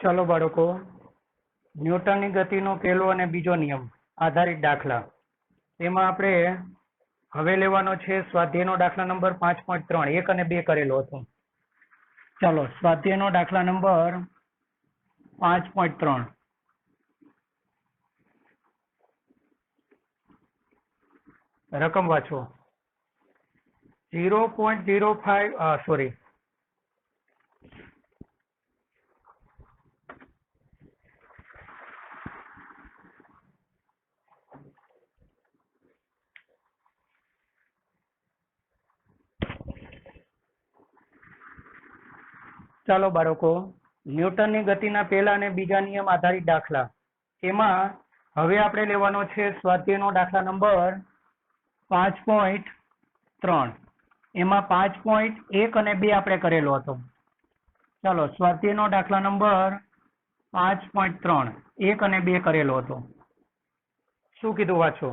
चलो बाळको, न्यूटननी गतिनो पहेलो अने बीजो नियम आधारित दाखला एमां आपणे हवे लेवानो छे स्वाध्यायनो दाखला नंबर 5.3 1 અને 2 करेलो हतो। चलो स्वाध्यायनो दाखला नंबर 5.3 रकम वाँचो 0.05 सॉरी चलो बाळको, न्यूटननी गतिना पहेला अने बीजा नियम आधारित दाखला एमां हवे आपणे लेवानो छे स्वाध्यायनो दाखला नंबर 5.3 एमां 5.1 અને 2 આપણે કરેલો હતો। ચાલો સ્વાધ્યાયનો દાખલા નંબર 5.3 1 અને 2 કરેલો હતો। શું કીધું વાંચો?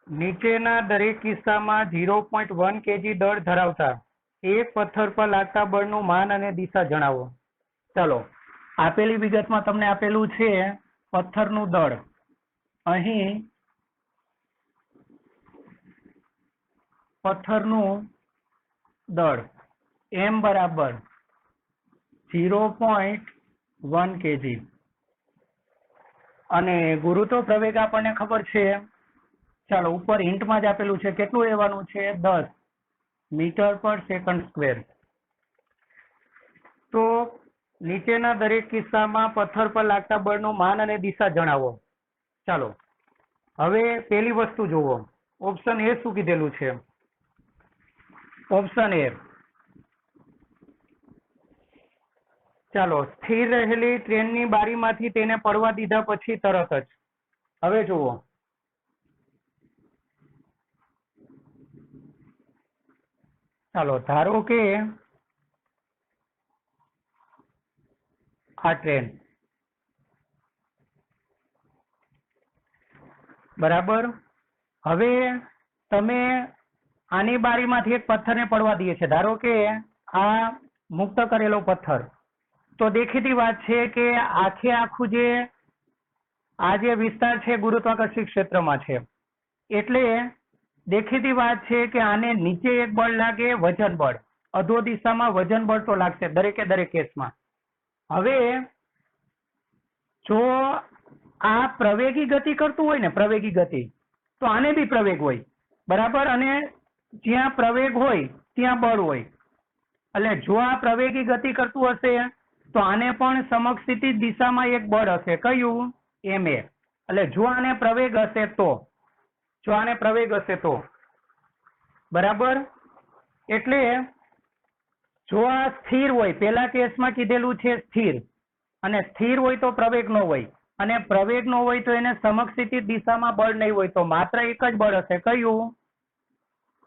નીચેના દરેક કિસ્સામાં 0.1 kg દળ ધરાવતા એક પથ્થર પર લાગતા બળનું માન અને દિશા જણાવો। ચાલો આપેલી વિગતમાં તમને આપેલું છે પથ્થરનું દળ। અહીં પથ્થરનું દળ m બરાબર 0.1 kg અને ગુરુત્વ પ્રવેગ આપણને ખબર છે। ચાલો ઉપર હિન્ટમાં જ આપેલું છે કેટલું લેવાનું છે 10 મીટર પર સેકન્ડ સ્ક્વેર। તો નીચેના દરેક કિસ્સામાં પથ્થર પર લાગતા બળનું માન અને દિશા જણાવો। ચાલો હવે પેલી વસ્તુ જુઓ, ઓપ્શન એ શું કીધેલું છે? ઓપ્શન એ, ચાલો સ્થિર રહેલી ટ્રેનની બારીમાંથી તેને પડવા દીધા પછી તરત જ। હવે જુઓ ચાલો ધારો કે આ ટ્રેન બરાબર, હવે તમે આની બારીમાંથી એક પથ્થરને પડવા દઈએ છે, ધારો કે આ મુક્ત કરેલો પથ્થર, તો દેખીતી વાત છે કે આખે આખું જે આ જે વિસ્તાર છે ગુરુત્વાકર્ષણ ક્ષેત્રમાં છે, એટલે દેખીતી વાત છે કે આને નીચે એક બળ લાગે, વજન બળ, અધો દિશામાં વજન બળ તો લાગશે દરેકે દરેક કેસમાં। હવે જો આ પ્રવેગી ગતિ કરતું હોય ને, પ્રવેગી ગતિ, તો આને બી પ્રવેગ હોય બરાબર, અને જ્યાં પ્રવેગ હોય ત્યાં બળ હોય, એટલે જો આ પ્રવેગી ગતિ કરતું હશે તો આને પણ સમક્ષિતિ દિશામાં એક બળ હશે, કયું? ma। એટલે જો આને પ્રવેગ હશે તો, જો આને પ્રવેગ હશે તો બરાબર, એટલે જો આ સ્થિર હોય, પેલા કેસમાં કીધેલું છે સ્થિર, અને સ્થિર હોય તો પ્રવેગ ન હોય, અને પ્રવેગ ન હોય તો એને સમક્ષિતિ દિશામાં બળ નહીં હોય, તો માત્ર એક જ બળ હશે, કયું?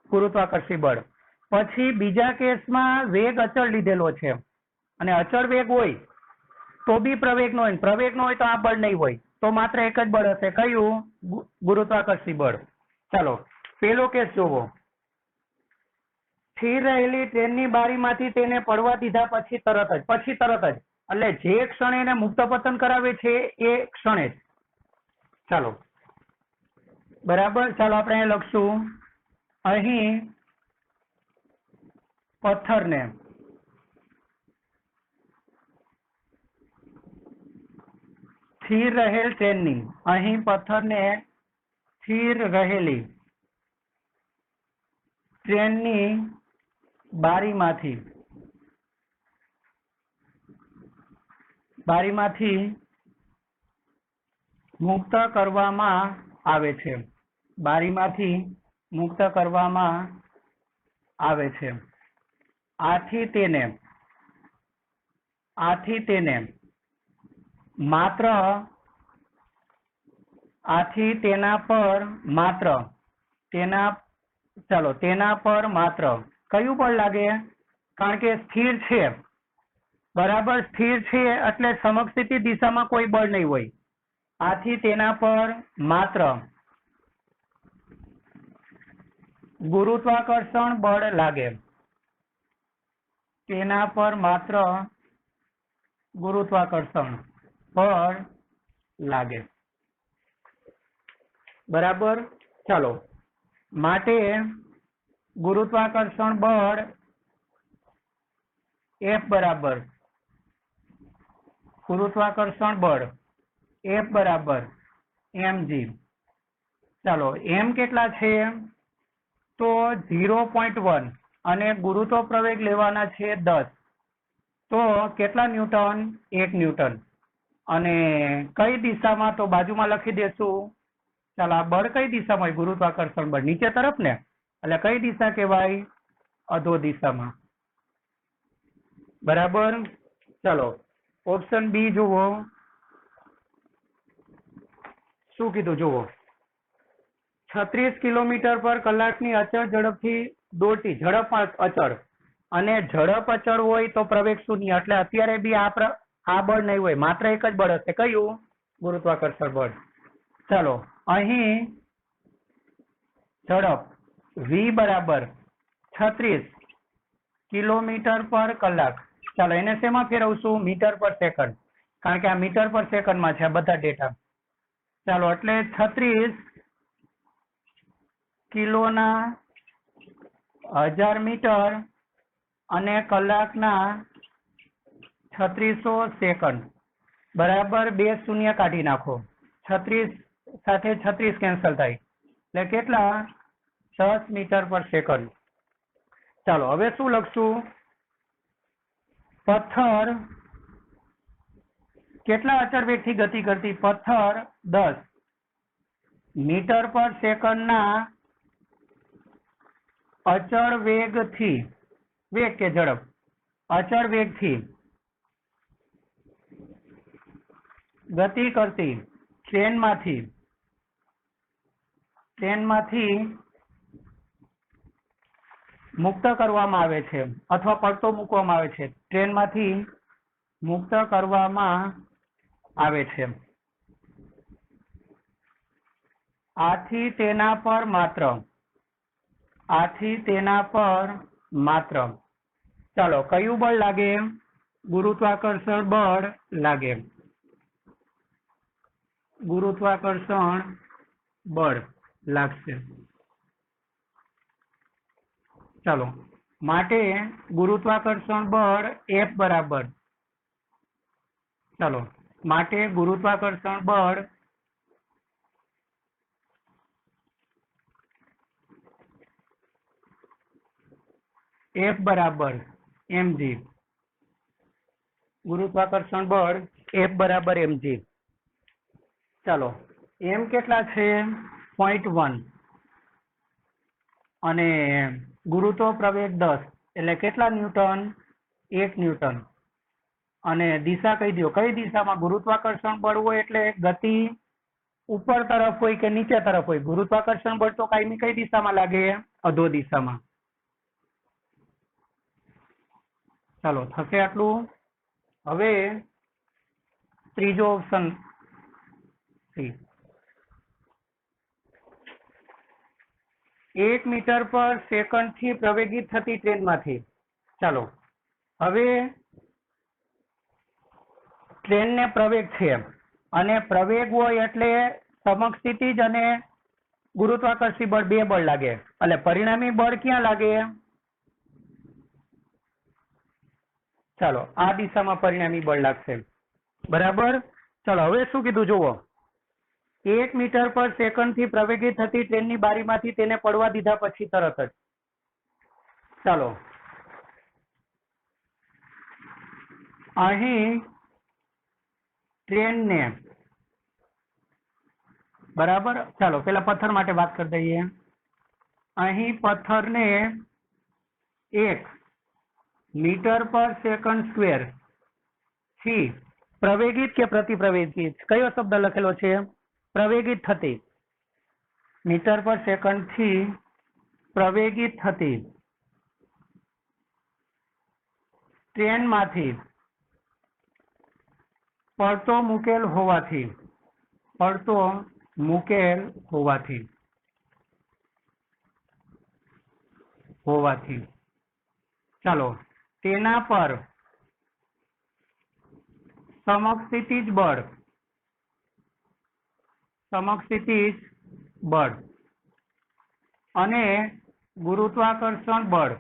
ગુરુત્વાકર્ષી બળ। પછી બીજા કેસમાં વેગ અચળ લીધેલો છે, અને અચળ વેગ હોય તો બી પ્રવેગ ન હોય, પ્રવેગ ન હોય તો આ બળ નહીં હોય, તો માત્ર એક જ બળ હશે, કયું? ગુરુત્વાકર્ષી બળ। ચાલો પેલો કેસ જોવો, સ્થિર રહેલી ટ્રેનની બારીમાંથી તેને પડવા દીધા પછી તરત જ, એટલે જે ક્ષણે એને મુક્ત પતન કરાવે છે એ ક્ષણે જ। ચાલો બરાબર, ચાલો આપણે લખશું અહીં પથ્થરને સ્થિર રહેલ ટ્રેનની, અહીં પથ્થરને સ્થિર રહેલી ટ્રેનની બારીમાંથી મુક્ત કરવામાં આવે છે, બારીમાંથી મુક્ત કરવામાં આવે છે। આથી તેને માત્ર, આથી તેના પર માત્ર, તેના પર માત્ર કયું બળ લાગે? કારણ કે સ્થિર છે બરાબર, સ્થિર છે એટલે સમક્ષિતિ દિશામાં કોઈ બળ નહીં હોય, આથી તેના પર માત્ર ગુરુત્વાકર્ષણ બળ લાગે, તેના પર માત્ર ગુરુત્વાકર્ષણ બળ લાગે. બરાબર. ચાલો, માટે ગુરુત્વાકર્ષણ બળ F બરાબર ગુરુત્વાકર્ષણ બળ F બરાબર mg. ચાલો, m કેટલા છે? તો 0.1 અને ગુરુત્વ પ્રવેગ લેવાના છે 10. તો કેટલા ન્યૂટન? 1 ન્યૂટન. અને કઈ દિશામાં? તો બાજુમાં લખી દેશું. ચાલો, આ બળ કઈ દિશામાં હોય? ગુરુત્વાકર્ષણ બળ નીચે તરફ ને, એટલે કઈ દિશા કહેવાય? અધો દિશામાં. બરાબર. ચાલો, ઓપ્શન બી જુઓ. શું કીધું જુઓ? 36 કિલોમીટર પર કલાકની અચળ ઝડપથી દોડતી ઝડપ અચળ, અને ઝડપ અચળ હોય તો પ્રવેગ શૂન્ય. એટલે અત્યારે બી આ બળ નહીં હોય, માત્ર એક જ બળ હશે. કયું? ગુરુત્વાકર્ષણ બળ. ચાલો, અહીં ઝડપ v બરાબર 36 કિલોમીટર પર કલાક. ચાલો, એને શેમાં ફેરવશું? મીટર પર સેકન્ડ, કારણ કે આ મીટર પર સેકન્ડમાં છે આ બધા ડેટા. ચાલો, એટલે 36 કિલોના 1000 મીટર અને કલાકના 3600 સેકન્ડ બરાબર 2 શૂન્ય કાઢી નાખો. 36 સાથે 36 કેન્સલ થાય, એટલે કેટલા? 10 મીટર પર સેકન્ડ. ચાલો, હવે શું લખશું? પથ્થર કેટલા અચળ વેગથી ગતિ કરતી? પથ્થર 10 મીટર પર સેકન્ડના અચળ વેગથી, વેગ કે ઝડપ? અચળ વેગથી ગતિ કરતી ટ્રેનમાંથી મુક્ત કરવામાં આવે છે, અથવા પડતો મૂકવામાં આવે છે. ટ્રેનમાંથી મુક્ત કરવામાં આવે છે. આથી તેના પર માત્ર ચાલો, કયું બળ લાગે? ગુરુત્વાકર્ષણ બળ લાગે. ગુરુત્વાકર્ષણ બળ લાગશે. ચાલો, માટે ગુરુત્વાકર્ષણ બળ F બરાબર. ચાલો, માટે ગુરુત્વાકર્ષણ બળ F બરાબર mg. ગુરુત્વાકર્ષણ બળ F બરાબર mg. ચાલો, m કેટલા છે? 0.1 અને ગુરુત્વ પ્રવેગ 10, એટલે કેટલા ન્યૂટન? 1 ન્યૂટન. અને દિશા કહી દો, કઈ દિશામાં? ગુરુત્વાકર્ષણ બળ હોય એટલે ગતિ ઉપર તરફ હોય કે નીચે તરફ હોય? ગુરુત્વાકર્ષણ બળ તો કાયમી કઈ દિશામાં લાગે? અધો દિશામાં. ચાલો, થશે આટલું. હવે ત્રીજો ઓપ્શન 1 મીટર પર સેકન્ડ થી પ્રવેગિત થતી ટ્રેનમાંથી. ચાલો, હવે ટ્રેનને પ્રવેગ છે, અને પ્રવેગ હોય એટલે સમક્ષિતિજ અને ગુરુત્વાકર્ષી બળ 2 બળ લાગે. એટલે પરિણામી બળ ક્યાં લાગે? ચાલો, આ દિશામાં પરિણામી બળ લાગશે. બરાબર. ચાલો, હવે શું કીધું જુઓ? 1 મીટર પર સેકન્ડ થી પ્રવેગિત થતી ટ્રેનની બારીમાંથી તેને પડવા દીધા પછી તરત જ. ચાલો, અહીં ટ્રેનને બરાબર. ચાલો, પેલા પથ્થર માટે વાત કરી દઈએ. અહીં પથ્થરને 1 મીટર પર સેકન્ડ સ્ક્વેર થી પ્રવેગિત કે પ્રતિપ્રવેગિત, કયો શબ્દ લખેલો છે? પ્રવેગિત થતી. મીટર પર સેકન્ડ થી પ્રવેગિત થતી ટ્રેનમાંથી પડતો મૂકેલ હોવાથી ચાલો, તેના પર સમક્ષિતિજ બળ અને ગુરુત્વાકર્ષણ બળ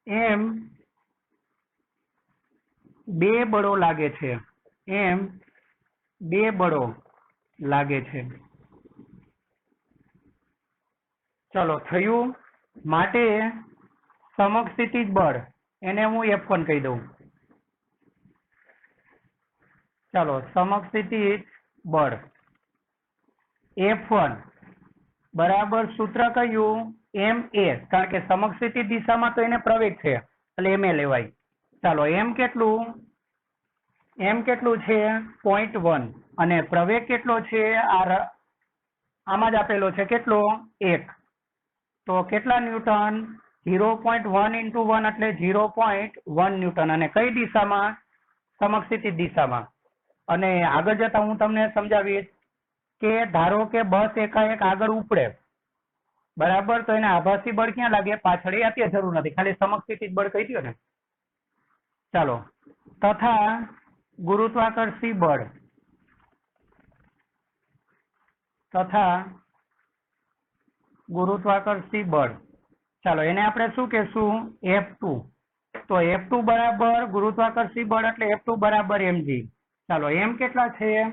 એમ બે બળો લાગે છે ચલો થયું માટે સમક્ષિતિજ બળ એને હું F1 કહી દઉં ચાલો સમક્ષિતિજ બળ F1 બરાબર સૂત્ર કયું MA કારણ કે સમક્ષિતિજ દિશામાં તો એને પ્રવેગ છે એટલે MA લેવાય ચાલો M કેટલું છે 0.1 અને પ્રવેગ કેટલો છે આમાં જ આપેલો છે કેટલો 1 તો કેટલા ન્યૂટન 0.1 into 1 એટલે 0.1 ન્યૂટન અને કઈ દિશામાં સમક્ષિતિજ દિશામાં અને આગળ જતા હું તમને સમજાવીશ કે ધારો કે બસ એકાએક આગળ ઉપડે બરાબર તો એને આભાસી બળ ક્યાં લાગે પાછળ એ અત્યારે જરૂર નથી ખાલી સમક્ષિતિજ બળ કહી દો ને ચાલો તથા ગુરુત્વાકર્ષી બળ ચાલો એને આપણે શું કહેશું F2 તો F2 બરાબર ગુરુત્વાકર્ષી બળ એટલે F2 બરાબર mg ચાલો m કેટલા છે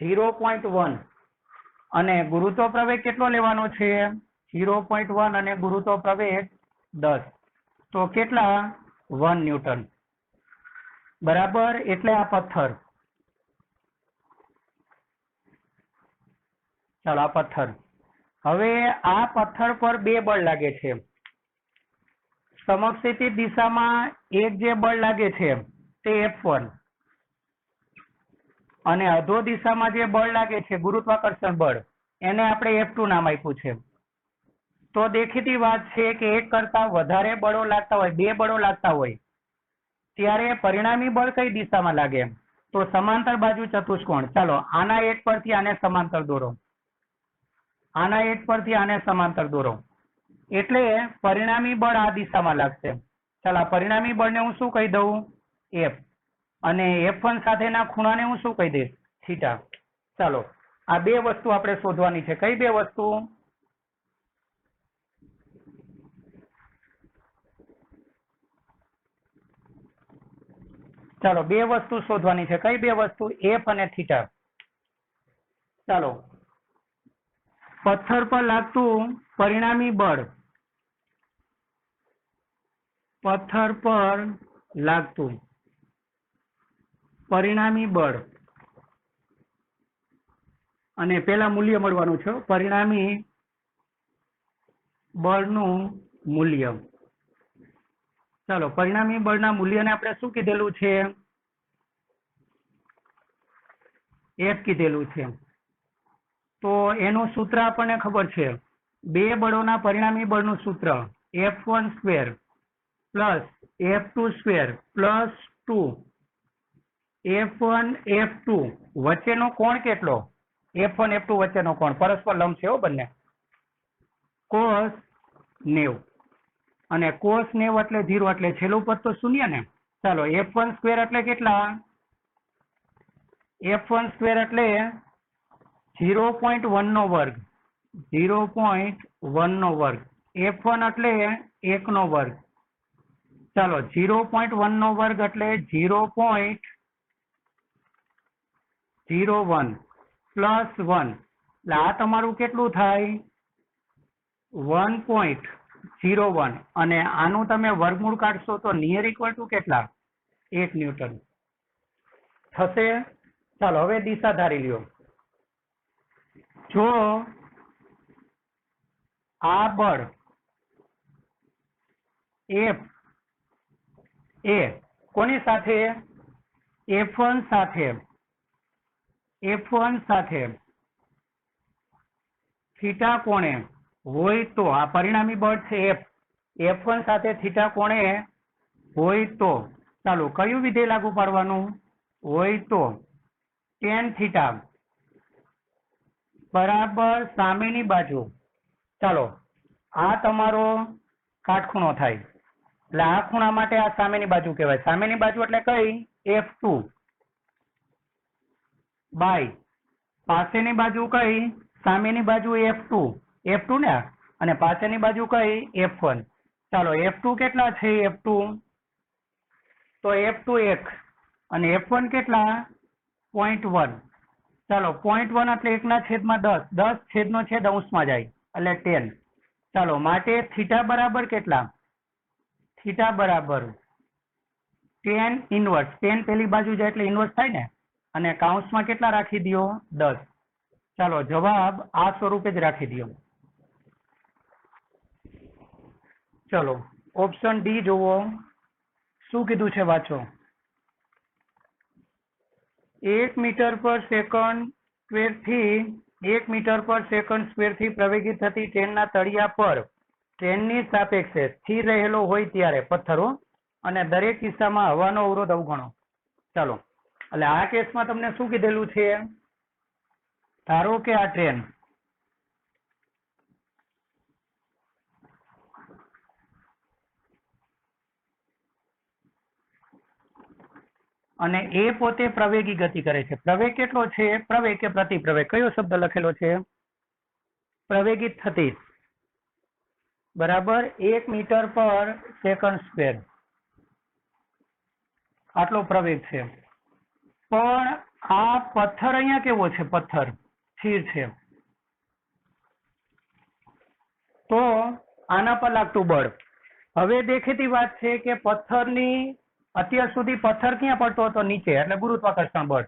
0.1 અને ગુરુત્વ પ્રવેગ કેટલો લેવાનો છે 0.1 અને ગુરુત્વ પ્રવેગ 10 તો કેટલા 1 ન્યૂટન બરાબર એટલે આ પથ્થર ચાલો આ પથ્થર હવે આ પથ્થર પર બે બળ લાગે છે સમક્ષિતિજ દિશામાં એક જે બળ લાગે છે તે F1 અને અધો દિશામાં જે બળ લાગે છે ગુરુત્વાકર્ષણ બળ એને આપણે F2 નામ આપ્યું છે તો દેખીતી વાત છે કે એક કરતા વધારે બળો લાગતા હોય બે બળો લાગતા હોય ત્યારે પરિણામી બળ કઈ દિશામાં લાગે તો સમાંતર બાજુ ચતુષ્કોણ ચાલો આના એક પરથી આને સમાંતર દોરો એટલે પરિણામી બળ આ દિશામાં લાગશે ચાલો આ પરિણામી બળને હું શું કહી દઉં F અને F1 સાથેના ખૂણાને હું શું કહી દઈશ થીટા ચાલો આ બે વસ્તુ આપણે શોધવાની છે કઈ બે વસ્તુ ચાલો બે વસ્તુ શોધવાની છે કઈ બે વસ્તુ F અને થીટા ચાલો પથ્થર પર લાગતું પરિણામી બળ અને પેલા મૂલ્ય મળવાનું છે પરિણામી બળનું મૂલ્ય ચાલો પરિણામી બળના મૂલ્યને આપણે શું કીધેલું છે F કીધેલું છે તો એનું સૂત્ર આપણને ખબર છે બે બળોના પરિણામી બળનું સૂત્ર F1 square plus F2 square plus 2 F1 F2 વચ્ચેનો કોણ કેટલો F1 F2 વચ્ચેનો કોણ પરસ્પર લંબ છે બંને cos 90 અને cos 90 એટલે 0 એટલે છેલ્લું પદ તો શૂન્ય ને ચાલો F1 સ્ક્વેર એટલે કેટલા F1 સ્ક્વેર એટલે 0.1 નો વર્ગ F1 એટલે 1 નો વર્ગ ચાલો 0.1 નો વર્ગ એટલે 0.01 પ્લસ 1 એટલે આ તમારું કેટલું થાય 1.01 અને આનું તમે વર્ગમૂળ કાઢશો તો નિયર ઇક્વલ ટુ કેટલા 1 ન્યૂટન થશે ચાલો હવે દિશા ધારી લ્યો જો આ બળ F એ કોની સાથે F1 સાથે થીટા કોણે હોય તો આ પરિણામી બળ છે F1 સાથે થીટા કોણે હોય તો ચાલો કયું વિધેય લાગુ પાડવાનું હોય તો tan થીટા બરાબર સામેની બાજુ ચાલો આ તમારો કાટખૂણો થાય એટલે આ ખૂણા માટે આ સામેની બાજુ કહેવાય. સામેની બાજુ એટલે કઈ? F2 બાય પાસેની બાજુ કઈ? સામેની બાજુ F2 ને, અને પાછળની બાજુ કઈ? F1. ચાલો F2 કેટલા છે? F2 તો F2 1 અને F1 કેટલા? 0.1. ચાલો 0.1 એટલે 1/10. 10 છેદનો છેદ અંશમાં જાય એટલે 10. ચાલો માટે થીટા બરાબર કેટલા? થીટા બરાબર tan ઇનવર્સ. tan પેલી બાજુ જાય એટલે ઇનવર્સ થાય ને, અને કાઉન્સમાં કેટલા રાખી દો? 10. ચાલો જવાબ આ સ્વરૂપે જ રાખી દો. ચલો ઓપ્શન ડી જુઓ શું કીધું છે, વાંચો. 1 મીટર પર સેકન્ડ સ્ક્વેરથી 1 મીટર પર સેકન્ડ સ્ક્વેરથી પ્રવેગી થતી ટ્રેનના તળિયા પર ટ્રેનની સાપેક્ષે સ્થિર રહેલો હોય ત્યારે પથ્થરો, અને દરેક કિસ્સામાં હવાનો અવરોધ અવગણો. ચાલો એટલે આ કેસમાં તમને શું કીધેલું છે? ધારો કે આ ટ્રેન અને એ પોતે પ્રવેગી ગતિ કરે છે. પ્રવેગ કેટલો છે? પ્રવેગ કે પ્રતિપ્રવેગ કયો શબ્દ લખેલો છે? પ્રવેગિત થતી બરાબર 1 મીટર પર સેકન્ડ સ્ક્વેર આટલો પ્રવેગ છે. પણ આ પથ્થર અહીંયા કેવો છે? પથ્થર સ્થિર છે. તો આના પર લાગતું બળ. હવે દેખીતી વાત છે કે પથ્થરની અત્યાર સુધી પથ્થર ક્યાં પડતો હતો? નીચે, એટલે ગુરુત્વાકર્ષણ બળ.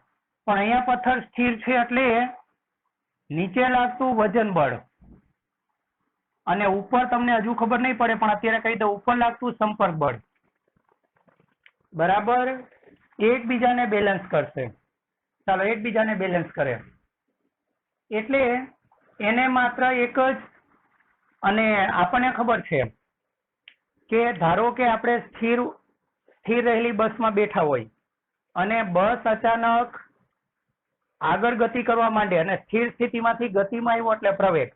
પણ અહીંયા પથ્થર સ્થિર છે એટલે નીચે લાગતું વજન બળ, અને ઉપર તમને હજુ ખબર નહીં પડે પણ અત્યારે કહી દઉં, ઉપર લાગતું સંપર્ક બળ બરાબર એકબીજાને બેલેન્સ કરશે. ચાલો એકબીજાને બેલેન્સ કરે એટલે એને માત્ર એક જ, અને આપણને ખબર છે કે ધારો કે આપણે સ્થિર રહેલી બસમાં બેઠા હોય અને બસ અચાનક આગળ ગતિ કરવા માંડે અને સ્થિર સ્થિતિમાંથી ગતિમાં આવ્યો એટલે પ્રવેગ,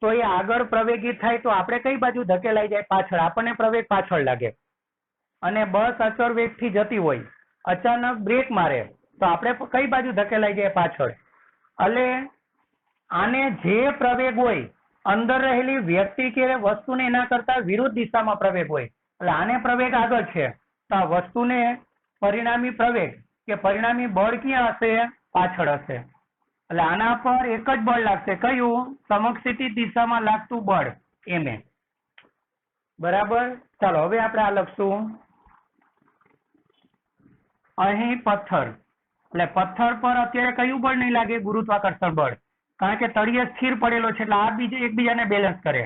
તો એ આગળ પ્રવેગી થાય તો આપણે કઈ બાજુ ધકેલાઈ જાય? પાછળ. આપણને પ્રવેગ પાછળ લાગે. અને બસ અચળ વેગથી જતી હોય, અચાનક બ્રેક મારે તો આપણે કઈ બાજુ ધકેલાઈ જાય? પાછળ. એટલે આને જે પ્રવેગ હોય અંદર રહેલી વ્યક્તિ કે વસ્તુને એના કરતા વિરુદ્ધ દિશામાં પ્રવેગ હોય, એટલે આને પ્રવેગ આગળ છે તો આ વસ્તુને પરિણામી પ્રવેગ કે પરિણામી બળ ક્યાં હશે? પાછળ હશે. એટલે આના પર એક જ બળ લાગશે. કયું? સમક્ષિતિ દિશામાં લાગતું બળ એને. બરાબર. ચાલો હવે આપણે આ લખશું. અહીં પથ્થર, એટલે પથ્થર પર અત્યારે કયું બળ નહીં લાગે? ગુરુત્વાકર્ષણ બળ. કારણ કે તળિયે સ્થિર પડેલો છે એટલે આ બીજે એકબીજાને બેલેન્સ કરે.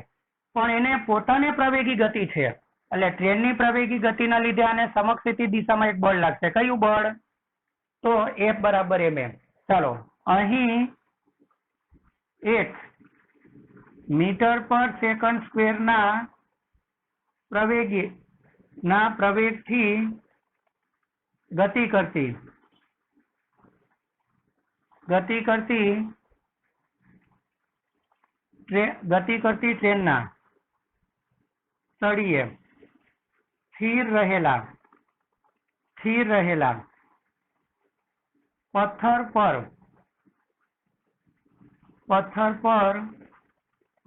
પણ એને પોતાને પ્રવેગી ગતિ છે એટલે ટ્રેનની પ્રવેગી ગતિના લીધે આને સમક્ષિતિ દિશામાં એક બળ લાગશે. કયું બળ? તો F બરાબર mm. ચાલો અહીં 1 મીટર પર સેકન્ડ સ્ક્વેરના પ્રવેગથી ગતિ કરતી ટ્રેનના તળિયે સ્થિર રહેલા પથ્થર પર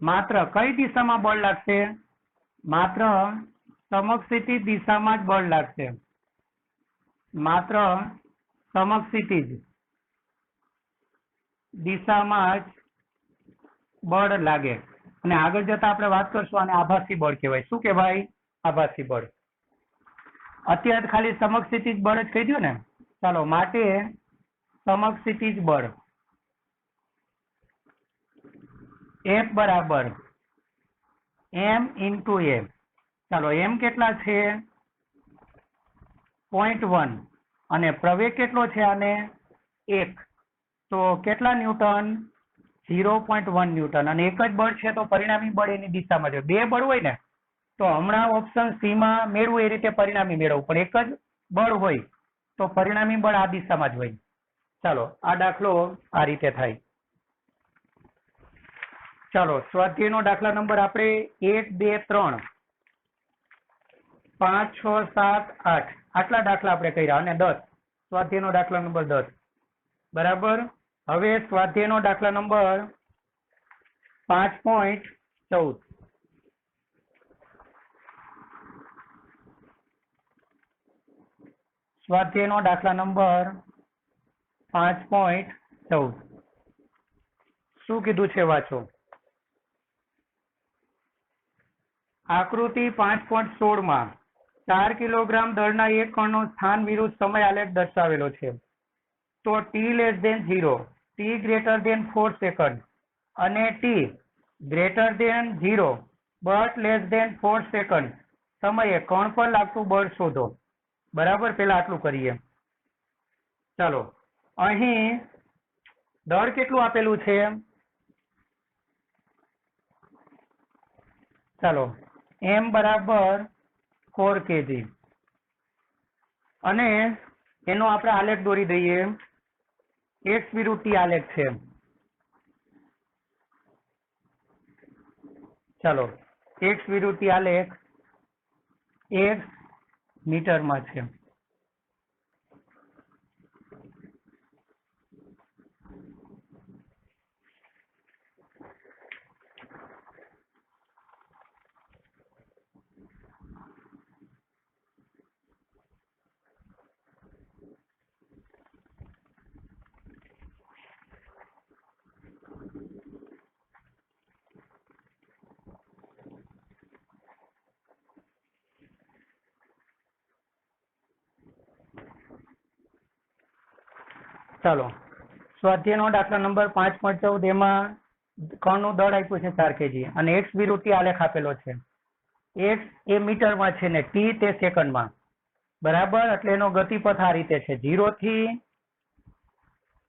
માત્ર કઈ દિશામાં બળ લાગશે? માત્ર સમક્ષિતિ દિશામાં જ બળ લાગશે. માત્ર સમક્ષિતિ દિશામાં જ બળ લાગે. અને આગળ જતા આપણે વાત કરશું આને આભાસી બળ કહેવાય. શું કહેવાય? આભાસી બળ. અત્યારે ખાલી સમક્ષિતિ જ બળ જ કહી દો ને. ચાલો માટે સમક્ષિતિ જ બળ F બરાબર m into a. ચાલો m કેટલા છે? 0.1 અને પ્રવેગ કેટલો છે આને? 1. તો કેટલા ન્યૂટન? 0.1 ન્યૂટન. અને એક જ બળ છે તો પરિણામી બળ એની દિશામાં છે. બે બળ હોય ને તો હમણાં ઓપ્શન સી માં મેળવું એ રીતે પરિણામી મેળવવું, પણ એક જ બળ હોય તો પરિણામી બળ આ દિશામાં જ હોય. ચાલો આ દાખલો આ રીતે થાય. ચાલો સ્વાધ્યાયનો દાખલા નંબર આપણે 1, 2, 3 5, 6, 7, 8 આટલા દાખલા આપણે કર્યા અને 10 સ્વાધ્યાયનો દાખલા નંબર 10 બરાબર. હવે સ્વાધ્યાયનો દાખલા નંબર 5.14 સ્વાધ્યાયનો દાખલા નંબર 5.14 શું કીધું છે વાંચો. આકૃતિ 5.16 માં 4 કિલોગ્રામ દળના એક કણનો સ્થાન વિરુદ્ધ સમય આલેખ દર્શાવેલો છે. તો t 0, t 4 સેકન્ડ અને t>0 but <4 સેકન્ડ સમયે કણ પર લાગતું બળ શોધો. બરાબર, પેલા આટલું કરીએ. ચાલો, અહીં દળ કેટલું આપેલું છે? ચાલો, m બરાબર 4 kg અને એનો આપણે આલેખ દોરી દઈએ. x વિરુદ્ધ t આલેખ છે. ચાલો, x વિરુદ્ધ t આલેખ x મીટરમાં છે. ચાલો, સ્વાધ્યાયનો દાખલા નંબર 5.14 એમાં કણનું દળ આપ્યું છે 4 kg અને x વિરુદ્ધ t આલેખ આપેલો છે. x એ મીટરમાં છે ને t તે સેકન્ડમાં. બરાબર, એટલે એનો ગતિપથ આ રીતે છે. 0 થી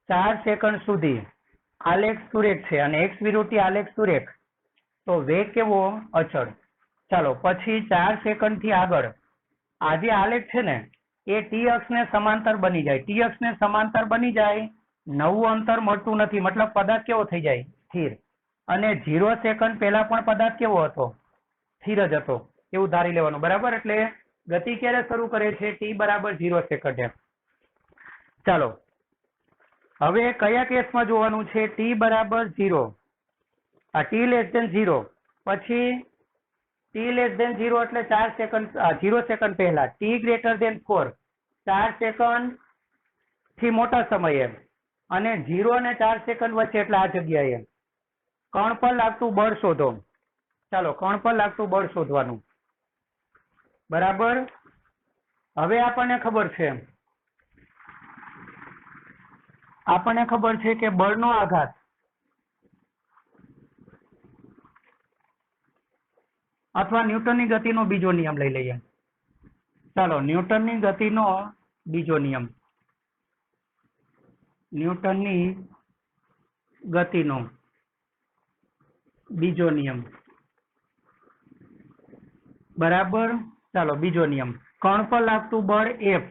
4 સેકન્ડ સુધી આલેખ સુરેખ છે અને x વિરુદ્ધ t આલેખ સુરેખ, તો વેગ કેવો? અચળ. ચાલો, પછી 4 સેકન્ડ થી આગળ આ જે આલેખ છે ને એ ટી અક્ષને સમાંતર બની જાય. ટી અક્ષને સમાંતર બની જાય, નવું અંતર મળતું નથી, મતલબ પદાર્થ કેવો થઈ જાય? સ્થિર. અને 0 સેકન્ડ પહેલા પણ પદાર્થ કેવો હતો? સ્થિર જ હતો, એવું ધારી લેવાનું. બરાબર, એટલે ગતિ ક્યારે શરૂ કરે છે? t બરાબર 0 સેકન્ડે. ચાલો, હવે કયા કેસમાં જોવાનું છે? t બરાબર 0, આ t<0 પછી t 0 એટલે 4 સેકન્ડ 0 સેકન્ડ પહેલા, t 4 4 સેકન્ડ થી મોટા સમયે અને 0 અને 4 સેકન્ડ વચ્ચે એટલે આ જગ્યાએ કણ પર લાગતું બળ શોધો. ચાલો, કણ પર લાગતું બળ શોધવાનું. બરાબર, હવે આપણને ખબર છે કે બળનો આઘાત અથવા ન્યૂટનની ગતિનો બીજો નિયમ લઈ લઈએ. ચાલો, ન્યૂટનની ગતિનો બીજો નિયમ. ન્યૂટનની ગતિનો બીજો નિયમ. બરાબર, ચાલો, બીજો નિયમ. કણ પર લાગતું બળ F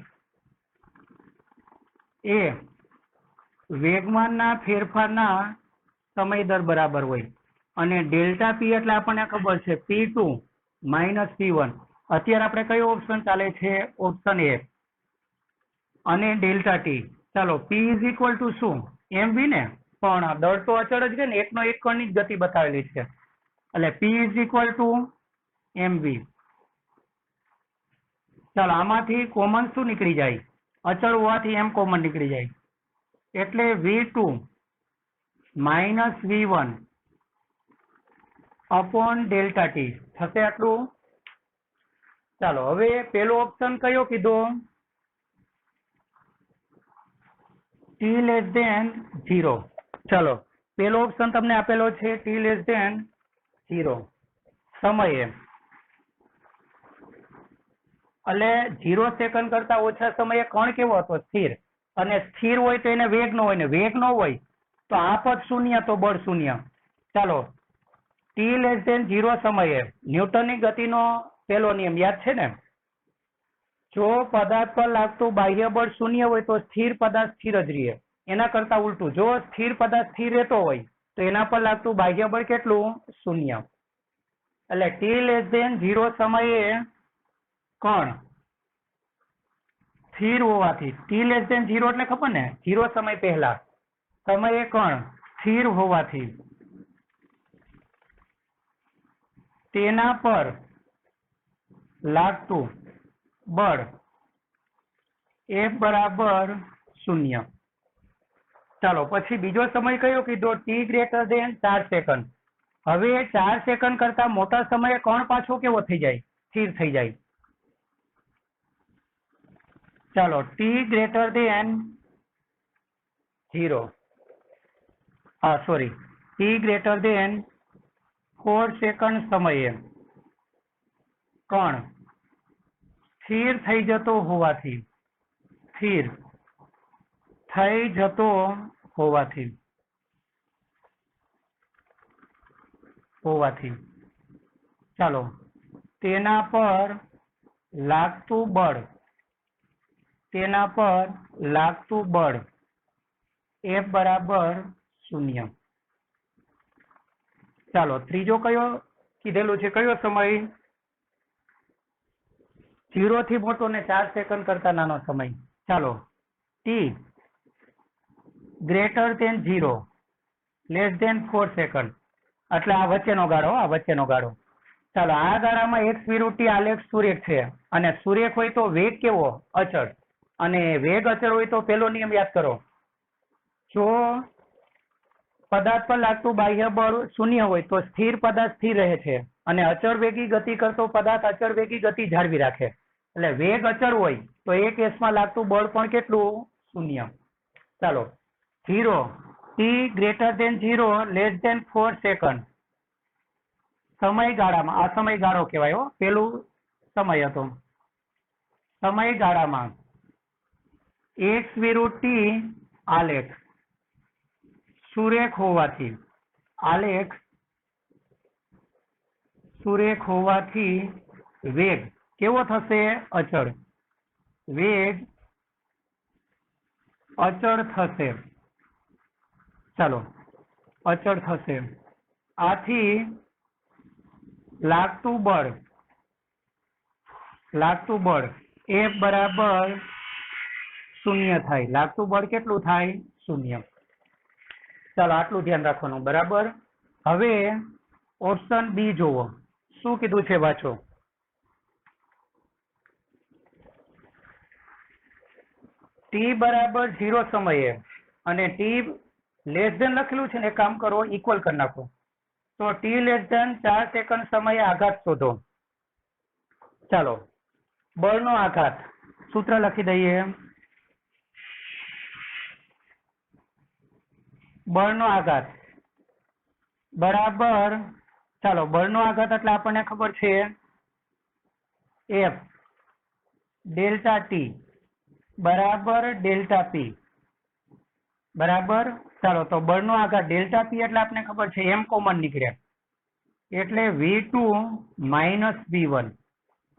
એ વેગમાનના ફેરફારના સમય દર બરાબર હોય અને ડેલ્ટા પી એટલે આપણને ખબર છે P2 - P1. અત્યારે આપણે કયો ઓપ્શન ચાલે છે? Option A. અને ડેલ્ટા ટી. ચાલો, P = શું? mv ને, પણ દળ તો અચળ જ છે ને, એકનો એક કણની જ ગતિ બતાવેલી છે એટલે P = mv. ચાલો, આમાંથી કોમન શું નીકળી જાય? અચળ હોવાથી m કોમન નીકળી જાય એટલે v2 - v1 upon delta T થશે આટલું. ચાલો, હવે પેલો ઓપ્શન કયો કીધો? t<0. ચાલો, પેલો ઓપ્શન તમને આપેલો છે t<0 સમયે, એટલે 0 સેકન્ડ કરતા ઓછા સમયે કણ કેવો હતો? સ્થિર. અને સ્થિર હોય તો એને વેગ ન હોય ને વેગ ન હોય તો આ પદ શૂન્ય તો બળ શૂન્ય. ચાલો, t<0 સમયે ન્યૂટનની ગતિનો પેલો નિયમ યાદ છે ને? જો પદાર્થ પર લાગતું બાહ્ય બળ શૂન્ય હોય તો સ્થિર પદાર્થ સ્થિર જ રહે. એના કરતા ઉલટું, જો સ્થિર પદાર્થ સ્થિર રહેતો હોય તો એના પર લાગતું બાહ્ય બળ કેટલું? શૂન્ય. એટલે t<0 સમયે કણ સ્થિર હોવાથી, t લેસ ધેન 0 એટલે ખબર ને 0 સમય પહેલા, સમયે કણ સ્થિર હોવાથી તેના પર લાગતું બળ F બરાબર 0. ચાલો પછી બીજો સમય કયો કીધો? t greater than 4 second. હવે 4 સેકન્ડ કરતા મોટા સમયે કણ પાછો કેવો થઈ જાય? સ્થિર થઈ જાય. ચાલો t greater than 0, sorry, t greater than 4 second સમયે કણ સ્થિર થઈ જતો હોવાથી, સ્થિર થઈ જતો હોવાથી ચાલો તેના પર લાગતું બળ, તેના પર લાગતું બળ F બરાબર 0. ચાલો ત્રીજો કયો કીધેલું છે? કયો સમય? 0 થી મોટો ને 4 સેકન્ડ કરતા નાનો સમય. ચાલો t greater than 0 less than 4 second, એટલે આ વચ્ચેનો ગાળો, આ વચ્ચેનો ગાળો. ચાલો આ ગાળામાં x વિરુદ્ધ t આલેખ સુરેખ છે, અને સુરેખ હોય તો વેગ કેવો? અચળ. અને વેગ અચળ હોય તો પેલો નિયમ યાદ કરો, જો પદાર્થ પર લાગતું બાહ્ય બળ 0 હોય તો સ્થિર પદાર્થ સ્થિર રહે છે, અને અચળ વેગી ગતિ કરતો પદાર્થ અચળ વેગી ગતિ જાળવી રાખે. એટલે વેગ અચળ હોય તો એ કેસમાં લાગતું બળ પણ કેટલું? 0. ચાલો 0, t greater than 0 less than 4 second સમયગાળામાં, આ સમયગાળો કહેવાય હો, પેલું સમય હતો. સમયગાળામાં x વિરુદ્ધ t આલેખ સુરેખ હોવાથી, આલેખ સુરેખ હોવાથી વેગ કેવો થશે? અચળ. વેગ અચળ થશે. ચાલો અચળ થશે. આથી લાગતું બળ F બરાબર 0 થાય. લાગતું બળ કેટલું થાય? 0. ચાલો આટલું ધ્યાન રાખવાનું, બરાબર. હવે ઓપ્શન બી જોવો, શું કીધું છે વાંચો. t બરાબર 0 સમયે અને t લેસ ધેન લખેલું છે ને, એક કામ કરો ઇક્વલ કરી નાખો. તો t લેસ ધેન 4 સેકન્ડ સમયે આઘાત શોધો. ચાલો બળનો આઘાત સૂત્ર લખી દઈએ. બળનો આઘાત બરાબર, ચાલો બળનો આઘાત એટલે આપણને ખબર છે F ડેલ્ટા t બરાબર ડેલ્ટા p, બરાબર. ચાલો તો બળનો આઘાત ડેલ્ટા p એટલે આપણને ખબર છે m કોમન નીકળ્યા એટલે v2 માઇનસ v1.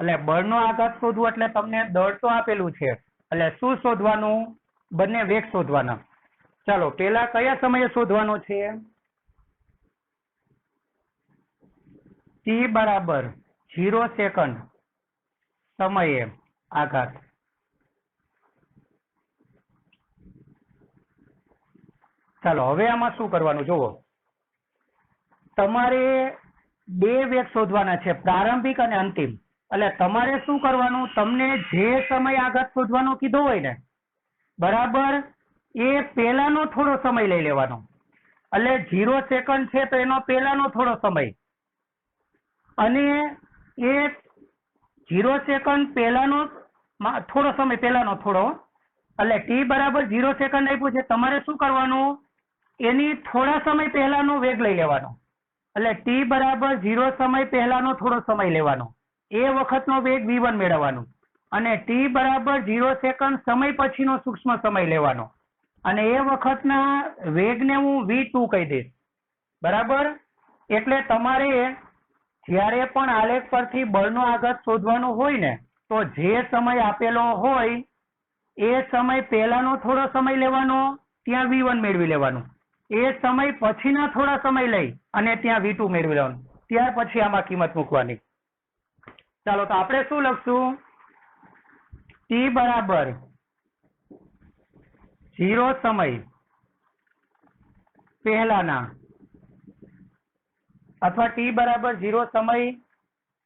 એટલે બળનો આઘાત શોધવું એટલે તમને દળ તો આપેલું છે, એટલે શું શોધવાનું? બંને વેગ શોધવાના. ચાલો પેલા કયા સમયે શોધવાનો છે? t બરાબર 0 સેકન્ડ સમયે આઘાત. ચાલો હવે આમાં શું કરવાનું જુઓ, તમારે બે વેગ શોધવાના છે, પ્રારંભિક અને અંતિમ. એટલે તમારે શું કરવાનું? તમને જે સમય આઘાત શોધવાનો કીધો હોય ને, બરાબર, એ પહેલાનો થોડો સમય લઈ લેવાનો. એટલે 0 સેકન્ડ છે તો એનો પહેલાનો થોડો સમય, અને એ 0 સેકન્ડ પહેલાનો થોડો સમય, પહેલાનો થોડો. એટલે t બરાબર 0 સેકન્ડ આપ્યું છે, તમારે શું કરવાનું? એની થોડા સમય પહેલાનો વેગ લઈ લેવાનો. એટલે t બરાબર 0 સમય પહેલાનો થોડો સમય લેવાનો, એ વખતનો વેગ v1 મેળવવાનો. અને t બરાબર 0 સેકન્ડ સમય પછીનો સૂક્ષ્મ સમય લેવાનો, અને એ વખતના વેગને હું v2 કહી દઈશ, બરાબર. એટલે તમારે જ્યારે પણ આલેખ પરથી બળનો આઘાત શોધવાનો હોય ને, તો જે સમય આપેલો હોય એ સમય પહેલાનો થોડો સમય લેવાનો, ત્યાં v1 મેળવી લેવાનું. એ સમય પછીના થોડા સમય લઈ અને ત્યાં v2 મેળવી લેવાનું. ત્યાર પછી આમાં કિંમત મૂકવાની. ચાલો તો આપણે શું લખશું? ટી બરાબર 0 સમય પહેલાના અથવા ટી બરાબર 0 સમય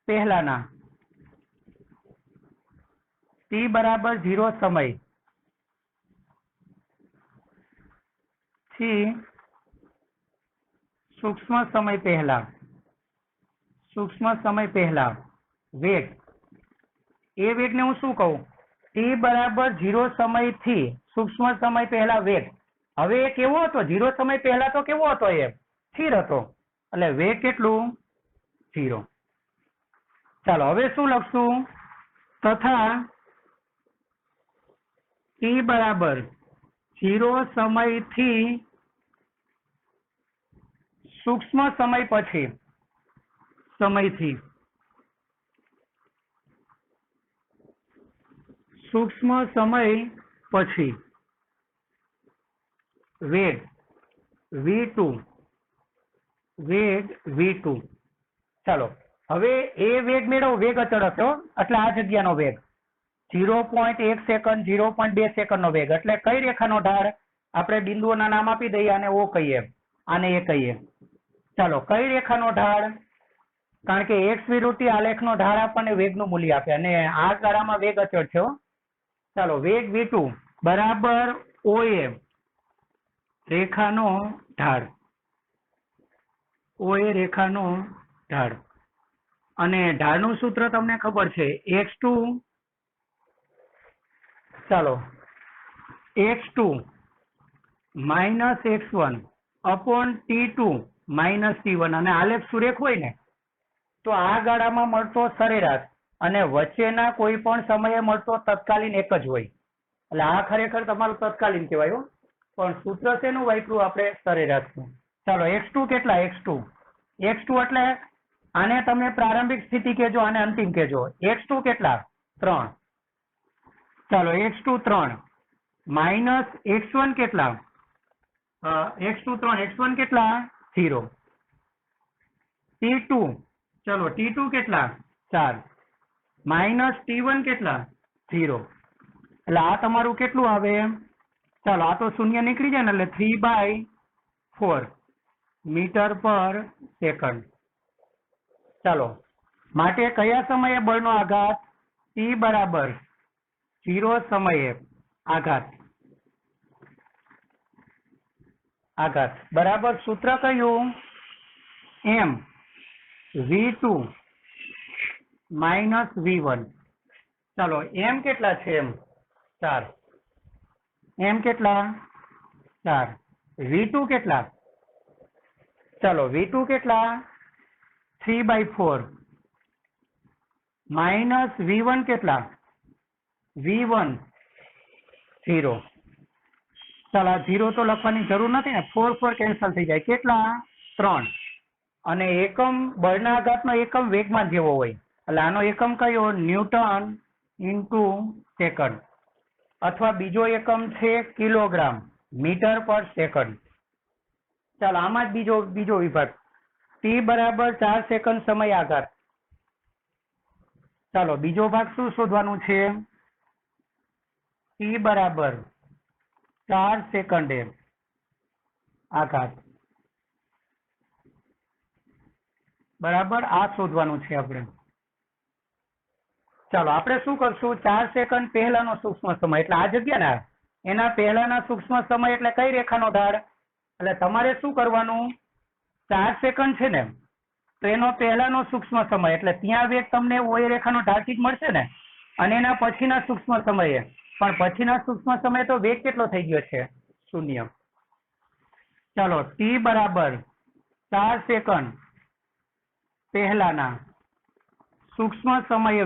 પહેલાના ટી બરાબર 0 સમય થી સૂક્ષ્મ સમય પહેલા વેગ, એ વેગને હું શું કહું? ટી બરાબર 0 સમય થી સૂક્ષ્મ સમય પહેલા વેગ. હવે એ કેવો હતો? 0 સમય પહેલા તો કેવો હતો? એ સ્થિર હતો, એટલે વેગ કેટલું? 0. ચાલો હવે શું લખશું? તથા ટી બરાબર 0 સમયથી સૂક્ષ્મ સમય પછી સૂક્ષ્મ સમય પછી વેગ v2. ચાલો હવે એ વેગ મેળવો. વેગ અચળ હશે, એટલે આ જગ્યાનો વેગ 0.1 સેકન્ડ, 0.2 સેકન્ડનો વેગ. એટલે કઈ રેખાનો ઢાળ? આપણે બિંદુઓના નામ આપી દઈએ, આને ઓ કહીએ, આને એ કહીએ. ચાલો કઈ રેખાનો ઢાળ? કારણ કે એક્સ વિરુદ્ધ આલેખનો ઢાળ આપણને વેગનું મૂલ્ય આપે, અને આ ગાળામાં વેગ અચળ છે. ચાલો વેગ v2 બરાબર OA રેખાનો ઢાળ, અને ઢાળનું સૂત્ર તમને ખબર છે, x2 minus x1 upon T2 minus T1. અને આલેખ સુરેખ હોય ને તો આ ગાળામાં મળતો સરેરાશ અને વચ્ચેના કોઈ પણ સમયે મળતો તત્કાલીન એક જ હોય. એટલે આ ખરેખર તમારું તત્કાલીન કહેવાય, પણ સૂત્ર શેનું વાપર્યું આપણે? સરેરાશનું. ચાલો x2 કેટલા? x2 એટલે આને તમે પ્રારંભિક સ્થિતિ કહેજો, આને અંતિમ કહેજો. x2 કેટલા? 3. ચાલો x2 3 માઇનસ x1 કેટલા? x2 3, x1 કેટલા? 0. T2 ચલો T2 કેટલા? 4 માઇનસ T1 કેટલા? 0. એટલે આ તમારું કેટલું આવે? ચાલો આ તો શૂન્ય નીકળી જાય ને, એટલે 3/4 મીટર પર સેકન્ડ. ચાલો માટે કયા સમયે બળનો આઘાત? ટી બરાબર 0 સમયે આઘાત બરાબર. સૂત્ર કયું? m v2 minus v1. ચાલો m કેટલા છે? m 4. m કેટલા? 4. v2 કેટલા? ચાલો v2 કેટલા? 3/4 માઇનસ v1 કેટલા? v1 0. ચાલો આ 0 તો લખવાની જરૂર નથી ને, 4 કેન્સલ થઈ જાય. કેટલા? 3. અને એકમ બળના આઘાતનો એકમ વેગમાન જેવો હોય, એટલે આનો એકમ કયો? ન્યૂટન ઇન્ટુ સેકન્ડ, અથવા બીજો એકમ છે કિલોગ્રામ મીટર પર સેકન્ડ. ચાલો આમાં જ બીજો વિભાગ, ટી બરાબર 4 સેકન્ડ સમય આઘાત. ચાલો બીજો ભાગ શું શોધવાનું છે? ટી બરાબર 4 સેકન્ડે આઘાત બરાબર, આ શોધવાનું છે આપણે. ચાલો આપણે શું કરશું? 4 સેકન્ડ પહેલાનો સૂક્ષ્મ સમય, એટલે આ જગ્યા ને એના પહેલાના સૂક્ષ્મ સમય એટલે કઈ રેખાનો ઢાળ? એટલે તમારે શું કરવાનું? 4 સેકન્ડ છે ને, તો એનો પહેલાનો સૂક્ષ્મ સમય, એટલે ત્યાં વેગ તમને ઓય રેખાનો ઢાળથી જ મળશે ને, અને એના પછીના સૂક્ષ્મ સમયે, પણ પછીના સૂક્ષ્મ સમયે તો વેગ કેટલો થઈ ગયો છે? 0. ચાલો ટી બરાબર 4 સેકન્ડ પહેલાના સૂક્ષ્મ સમય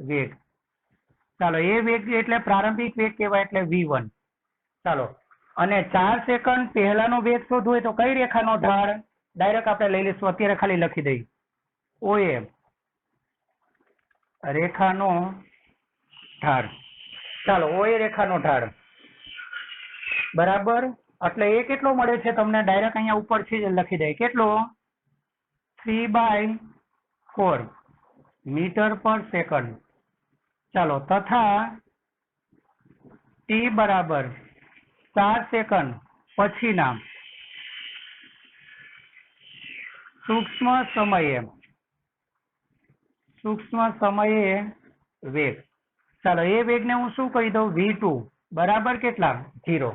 વેગ, ચાલો એ વેગ એટલે પ્રારંભિક વેગ કહેવાય, એટલે v1. ચાલો અને 4 સેકન્ડ પહેલાનો વેગ શોધવો હોય તો કઈ રેખાનો ઢાળ? ડાયરેક્ટ આપણે લઈ લઈશું, અત્યારે ખાલી લખી દઈ OA રેખાનો ઢાળ. ચાલો OA રેખાનો ઢાળ બરાબર, એટલે એ કેટલો મળે છે તમને? ડાયરેક્ટ અહીંયા ઉપરથી જ લખી દઈએ. કેટલો? 3/4 4 મીટર પર સેકન્ડ। ચાલો, તથા ટી બરાબર 4 સેકન્ડ પછીના સૂક્ષ્મ સમયે વેગ। ચાલો, એ વેગને હું શું કહી દઉં, v2 બરાબર કેટલા, 0,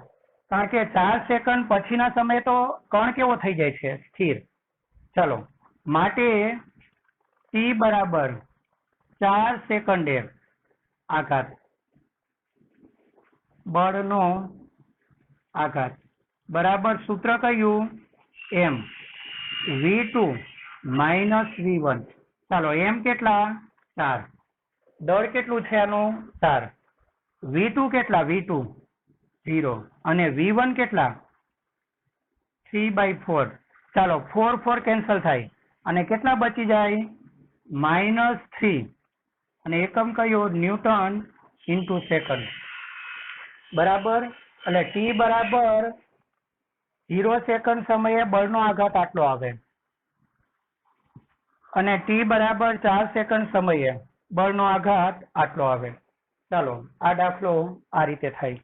કારણ કે 4 સેકન્ડ પછીના સમયે તો કણ કેવો થઈ જાય છે, સ્થિર। ચાલો, માટે ટી બરાબર 4 સેકન્ડે આઘાત, બળનો આઘાત બરાબર સૂત્ર કયું, એમ v2 માઇનસ v1। ચાલો, એમ કેટલા, 4, દળ કેટલું છે આનું, 4, v2 કેટલા, v2 0, અને v1 કેટલા, 3/4। ચાલો, 4 4 કેન્સલ થાય અને કેટલા બચી જાય, -3, અને એકમ કયો, ન્યૂટન ઇન્ટુ સેકન્ડ, બરાબર। એટલે ટી બરાબર 0 સેકન્ડ સમયે બળનો આઘાત આટલો આવે, અને ટી બરાબર 4 સેકન્ડ સમયે બળનો આઘાત આટલો આવે। ચાલો, આ દાખલો આ રીતે થાય।